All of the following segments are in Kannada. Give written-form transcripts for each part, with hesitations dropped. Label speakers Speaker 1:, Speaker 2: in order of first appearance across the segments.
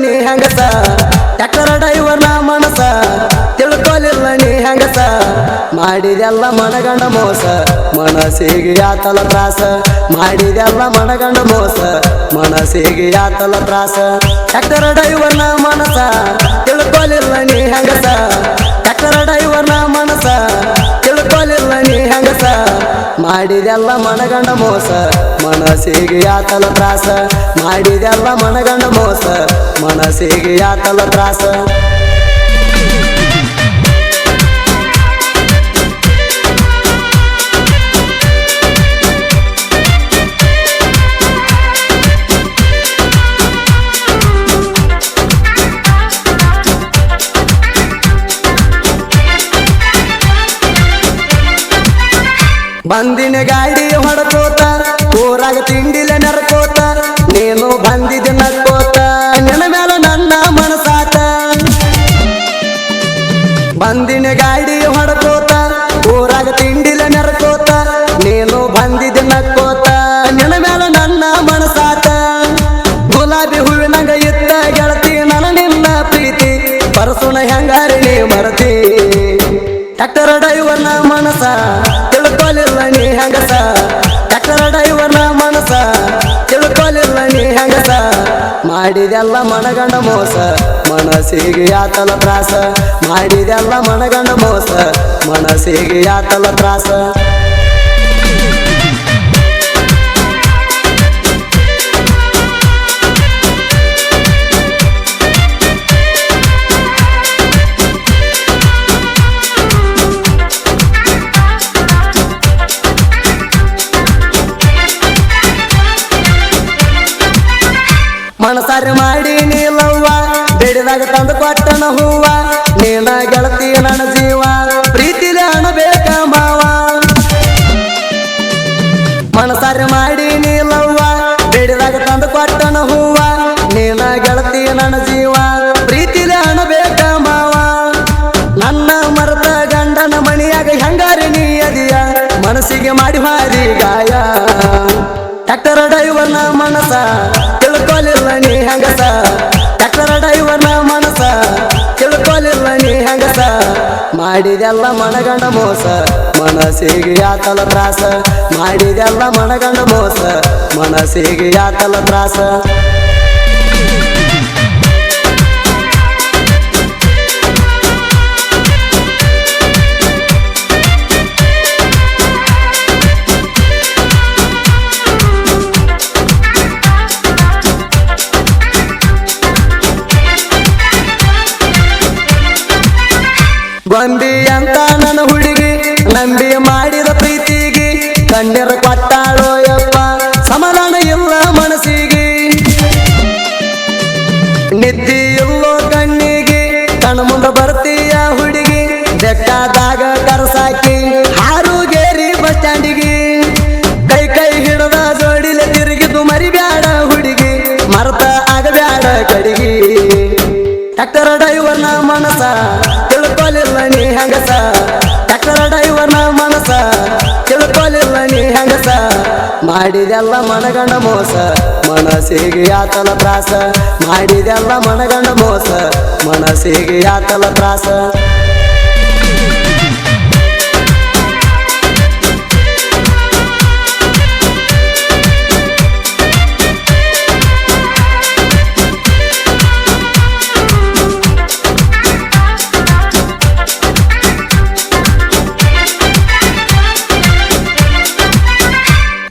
Speaker 1: ನೀ ಹೆಂಗಸ ಟ್ರ್ಯಾಕ್ಟರ್ ಡ್ರೈವರ್ನ ಮನಸ ತಿಳ್ಕೊಲಿಲ್ಲ ನೀ ಹೆಂಗಸ ಮಾಡಿದೆಲ್ಲ ಮನಗಂಡ ಮೋಸ ಮನಸ್ಸಿಗೆ ಆತಲ ತ್ರಾಸ ಮಾಡಿದೆಲ್ಲ ಮನಗಂಡ ಮೋಸ ಮನಸ್ಸಿಗೆ ಆತಲ ತ್ರಾಸ ಟ್ರ್ಯಾಕ್ಟರ್ ಡ್ರೈವರ್ನ ಮನಸ ತಿಳ್ಕೊಲಿಲ್ಲ ನೀ ಹೆಂಗಸ ಟ್ರ್ಯಾಕ್ಟರ್ ಡ್ರೈವರ್ನ ಮನಸ ತಿಳ್ಕೊಲಿಲ್ಲ ನೀ ಹೆಂಗಸ ಮಾಡಿದೆಲ್ಲ ಮನಗಂಡ ಮೋಸ ಮನಸ್ಸಿಗೆ ಆತಲ ತ್ರಾಸ ಮಾಡಿದೆಲ್ಲ ಮನಗಂಡ ಮೋಸ ಮನಸ್ಸಿಗೆ ಆತಲ ತ್ರಾಸ ಬಂದಿನ ಗಾಡಿ ಹೊಡ್ಕೋತ ಊರಾಗ ತಿಂಡಿಲೆ ನರ್ಕೋತ ನೀನು ಬಂದಿದ್ದ ನಕ್ಕೋತ ನಿನ್ನ ಮೇಲೆ ನನ್ನ ಮನಸಾತ ಬಂದಿನ ಗಾಡಿ ಹೊಡ್ಕೋತ ಊರಾಗ ತಿಂಡಿಲೆ ನರ್ಕೋತ ನೀನು ಬಂದಿದ್ದ ನಕ್ಕೋತ ನಿನ್ನ ಮೇಲೆ ನನ್ನ ಮನಸಾತ ಗುಲಾಬಿ ಹೂವಿನಂಗ ಇತ್ತ ಗೆಳತಿ ನನ್ನ ನಿನ್ನ ಪ್ರೀತಿ ಪರಸುನ ಹೆಂಗಾರಿ ನೀ ಮರತಿ ಟ್ರ್ಯಾಕ್ಟರ್ ಡ್ರೈವರ್ನ ಮನಸ ತಿಳ್ಕೊಲಿಲ್ಲ ನೀ ಹೆಂಗಸ ಟ್ರ್ಯಾಕ್ಟರ್ ಡ್ರೈವರ್ನ ಮನಸ ತಿಳ್ಕೊಲಿಲ್ಲ ನೀ ಹೆಂಗಸ ಮಾಡಿದೆಲ್ಲ ಮನಗಂಡ ಮೋಸ ಮನಸ್ಸಿಗೆ ಆತಲ ತ್ರಾಸ ಮಾಡಿದೆಲ್ಲ ಮನಗಂಡ ಮೋಸ ಮನಸ್ಸಿಗೆ ಆತಲ ತ್ರಾಸ ಮನಸಾರಿ ಮಾಡಿ ನೀಲವ್ವ ಬೇಡಿದಾಗ ತಂದು ಕೊಟ್ಟನ ಹೂವ ನೀನ ಗೆಳತಿ ನನ್ನ ಜೀವ ಪ್ರೀತಿಲಿ ಅಣಬೇಕ ಮಾವ ಮನಸಾರಿ ಮಾಡಿ ನೀಲವ್ವ ಬೇಡಿದಾಗ ತಂದು ಕೊಟ್ಟನ ಹೂವ ನೀನ ಗೆಳತಿ ನನ್ನ ಜೀವ ಪ್ರೀತಿಲಿ ಅಣಬೇಕ ಮಾವ ನನ್ನ ಮರತ ಗಂಡನ ಮಣಿಯಾಗ ಹೆಂಗಾರಿ ನೀ ಅದಿಯ ಮನಸ್ಸಿಗೆ ಮಾಡಿ ಹಾದಿ ಗಾಯ ಟ್ರ್ಯಾಕ್ಟರ್ ಡ್ರೈವರ್ನ ಮನಸ ತಿಳ್ಕೊಲಿಲ್ಲ ನೀ ಹೆಂಗಸ ಟ್ರ್ಯಾಕ್ಟರ್ ಡ್ರೈವರ್ನ ಮನಸ ತಿಳ್ಕೊಲಿಲ್ಲ ನೀ ಹೆಂಗಸ ಮಾಡಿದೆಲ್ಲ ಮನಗಂಡ ಮೋಸ ಮನಸ್ಸಿಗೆ ಆತಲ ತ್ರಾಸ ಮಾಡಿದೆಲ್ಲ ಮನಗಂಡ ಮೋಸ ಮನಸ್ಸಿಗೆ ಆತಲ ತ್ರಾಸ ಗೊಂಬಿ ಅಂತ ನನ್ನ ಹುಡುಗಿ ನಂಬಿ ಮಾಡಿದ ಪ್ರೀತಿಗೆ ಕಣ್ಣೀರ ಕೊಟ್ಟಾಳೋ ಯಪ್ಪ ಸಮಾಧಾನ ಇಲ್ಲ ಮನಸ್ಸಿಗೆ ನಿದ್ದಿ ಇಲ್ಲೋ ಕಣ್ಣಿಗೆ ಕಣ್ಣು ಮುಂದೆ ಬರ್ತೀಯ ಹುಡುಗಿ ಬೆಟ್ಟದಾಗ ಕರಸಾಕಿ ಹಾರುಗೇರಿ ಬಸ್ ಸ್ಟ್ಯಾಂಡಿಗೆ ಕೈ ಕೈ ಹಿಡದ ಜೋಡಿಲೆ ತಿರುಗಿದು ಮರಿಬ್ಯಾಡ ಹುಡುಗಿ ಮರ್ತ ಆಗಬ್ಯಾಡ ಕಡಿಗಿ ಟ್ರ್ಯಾಕ್ಟರ್ ಡ್ರೈವರ್ನ ಮನಸ ತಿಳ್ಕೊಲಿಲ್ಲ ನೀ ಹೆಂಗಸ ಟ್ರ್ಯಾಕ್ಟರ್ ಡ್ರೈವರ್ನ ಮನಸ ತಿಳ್ಕೊಲಿಲ್ಲ ನೀ ಹೆಂಗಸ ಮಾಡಿದೆಲ್ಲ ಮನಗಂಡ ಮೋಸ ಮನಸ್ಸಿಗೆ ಆತಲ ತ್ರಾಸ ಮಾಡಿದೆಲ್ಲ ಮನಗಂಡ ಮೋಸ ಮನಸ್ಸಿಗೆ ಆತಲ ತ್ರಾಸ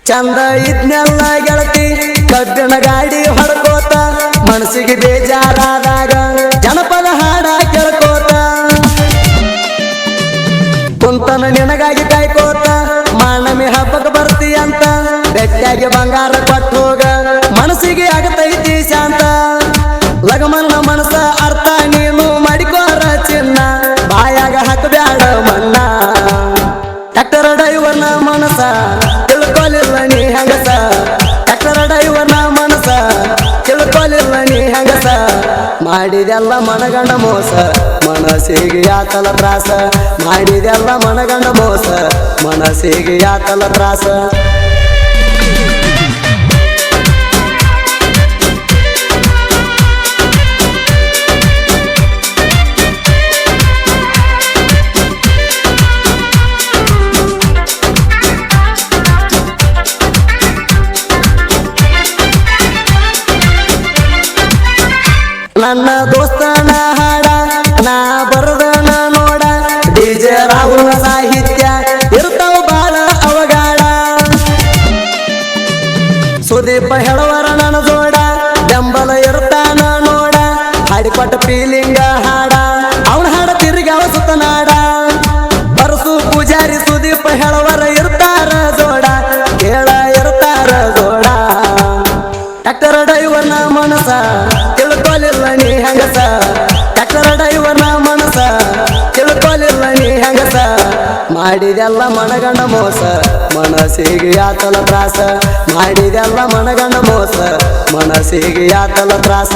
Speaker 1: ಚಂದ ಇದ್ನೆಲ್ಲ ಗೆಳತಿ ಕಬ್ಬಿಣ ಗಾಡಿ ಹೊಡ್ಕೋತ ಮನಸ್ಸಿಗೆ ಬೇಜಾರಾದಾಗ ಜನಪದ ಹಾಡ ಕೇಳ್ಕೋತ ಕುಂತನ ನಿನಗಾಗಿ ಕಾಯ್ಕೋತ ಮಾನಮಿ ಹಬ್ಬಕ್ಕೆ ಬರ್ತೀಯಂತ ಬೆಟ್ಟಾಗಿ ಬಂಗಾರ ಕೊಟ್ಟು ಹೋಗ ಮನಸ್ಸಿಗೆ ಆಗತೈತಿ ಶಾಂತ ಲಗಮನ ಮನಸ ಅರ್ಥ ನೀನು ಮಾಡಿಕೋರ ಚಿನ್ನ ಬಾಯಾಗ ಹಾಕಬ್ಯಾಡ ಮನ್ನ ಟ್ರ್ಯಾಕ್ಟರ್ ಡ್ರೈವರ್ನ ಮನಸ ತಿಳ್ಕೊಲಿಲ್ಲ ನೀ ಹೆಂಗಸ ಟ್ರ್ಯಾಕ್ಟರ್ ಡ್ರೈವರ್ನ ಮನಸ ತಿಳ್ಕೊಲಿಲ್ಲ ನೀ ಹೆಂಗಸ ಮಾಡಿದೆಲ್ಲ ಮನಗಂಡ ಮೋಸ ಮನಸ್ಸಿಗೆ ಆತಲ ತ್ರಾಸ ಮಾಡಿದೆಲ್ಲ ಮನಗಂಡ ಮೋಸ ಮನಸ್ಸಿಗೆ ಆತಲ ತ್ರಾಸ ನನ್ನ ದೋಸ್ತನ ಹಾಡ ನಾ ಬರದನ ನೋಡ ಡಿಜೆ ರಾಹುಲ್ ಸಾಹಿತ್ಯ ಇರ್ತಾವ ಬಾಳ ಅವಗಾಡ ಸುದೀಪ ಹೇಳುವರ ನನ್ನ ಜೋಡ ಬೆಂಬಲ ಇರ್ತಾನ ನೋಡ ಹಾಡಿಕೊಟ್ಟ ಫೀಲಿಂಗ ಹಾಡ ಅವನ ಹಾಡ ತಿರುಗಾವ ಸುತ್ತನಾಡ ಬರಸು ಪೂಜಾರಿ ಸುದೀಪ ಹೇಳುವರ ಇರ್ತಾರ ಜೋಡ ಕೇಳ ಇರ್ತಾರ ಜೋಡ ಟ್ಯಾಕ್ಟರ್ ಡ್ರೈವರ್ನ ಮನಸ ತಿಳ್ಕೊಲಿಲ್ಲ ನೀ ಹೆಂಗಸ ಟ್ಯಾಕ್ಟರ್ ಡ್ರೈವರ್ನ ಮನಸ ತಿಳ್ಕೊಲಿಲ್ಲ ನೀ ಹೆಂಗಸ ಮಾಡಿದೆಲ್ಲ ಮನಗಂಡ ಮೋಸ ಮನಸ್ಸಿಗೆ ಯಾತಲ ತ್ರಾಸ ಮಾಡಿದೆಲ್ಲ ಮನಗಂಡ ಮೋಸ ಮನಸ್ಸಿಗೆ ಯಾತಲ ತ್ರಾಸ